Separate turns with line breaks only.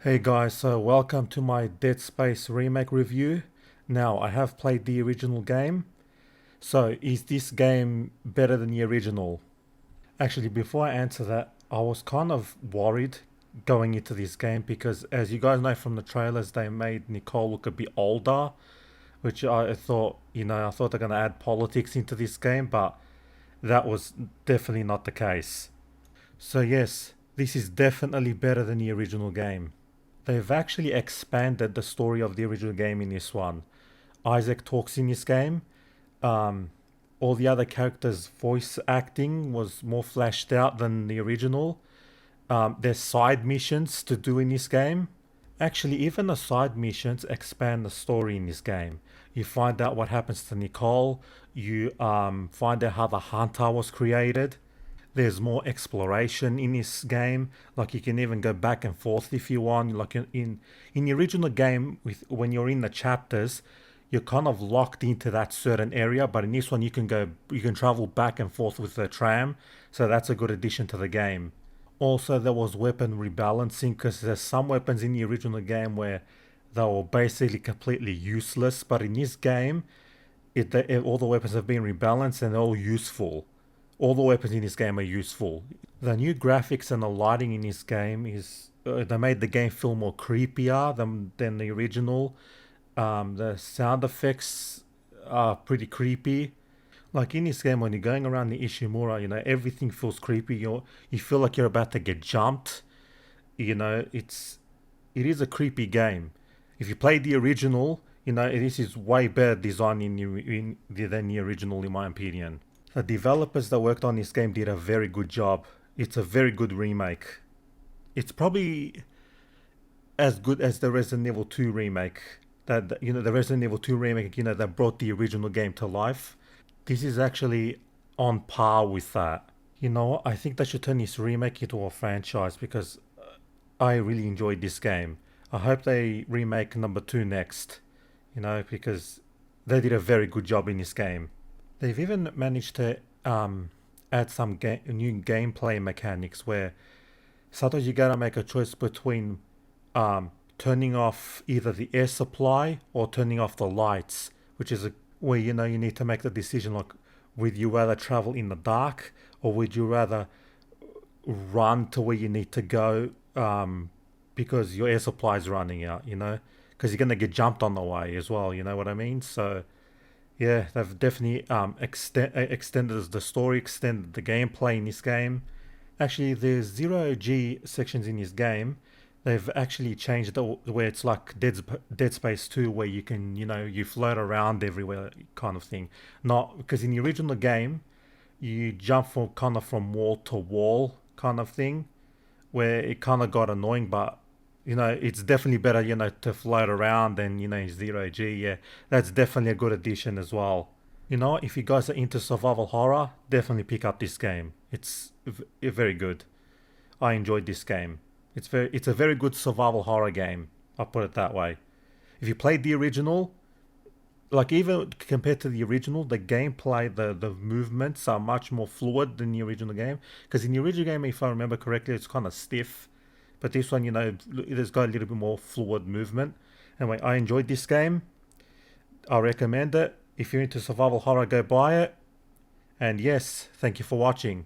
Hey guys, so welcome to my Dead Space Remake review. Now, I have played the original game. So, is this game better than the original? Actually, before I answer that, I was kind of worried going into this game because, as you guys know from the trailers, they made Nicole look a bit older, which I thought, I thought they're going to add politics into this game, but that was definitely not the case. So, yes, this is definitely better than the original game. They've actually expanded the story of the original game in this one. Isaac talks in this game. Um, all the other characters' voice acting was more fleshed out than the original. There's side missions to do in this game. Actually, even the side missions expand the story in this game. You find out what happens to Nicole. You find out how the Hunter was created. There's more exploration in this game. Like you can even go back and forth if you want. Like in the original game, with when you're in the chapters, you're kind of locked into that certain area. But in this one, you can travel back and forth with the tram. So that's a good addition to the game. Also, there was weapon rebalancing because there's some weapons in the original game where they were basically completely useless. But in this game, all the weapons have been rebalanced and they're all useful. All the weapons in this game are useful. The new graphics and the lighting in this game is they made the game feel more creepier than the original. The sound effects are pretty creepy. Like in this game, when you're going around the Ishimura, everything feels creepy. You feel like you're about to get jumped. It is a creepy game. If you play the original, this is way better design than the original, in my opinion. The developers that worked on this game did a very good job. It's a very good remake. It's probably as good as the Resident Evil 2 remake. The Resident Evil 2 remake, that brought the original game to life. This is actually on par with that. I think they should turn this remake into a franchise because I really enjoyed this game. I hope they remake number 2 next, because they did a very good job in this game. They've even managed to add some new gameplay mechanics where sometimes you gotta make a choice between turning off either the air supply or turning off the lights, which is where you need to make the decision like, would you rather travel in the dark or would you rather run to where you need to go because your air supply is running out, because you're gonna get jumped on the way as well. You know what I mean? So yeah, they've definitely extended the story, extended the gameplay in this game. Actually, there's zero G sections in this game. They've actually changed where it's like Dead Space 2, where you can, you float around everywhere kind of thing. Not because in the original game, you jump from wall to wall kind of thing, where it kind of got annoying, but it's definitely better, to float around than, zero G. Yeah, that's definitely a good addition as well. If you guys are into survival horror, definitely pick up this game. It's very good. I enjoyed this game. It's a very good survival horror game. I'll put it that way. If you played the original, like even compared to the original, the gameplay, the movements are much more fluid than the original game. Because in the original game, if I remember correctly, it's kind of stiff. But this one, it has got a little bit more fluid movement. Anyway, I enjoyed this game. I recommend it. If you're into survival horror, go buy it. And yes, thank you for watching.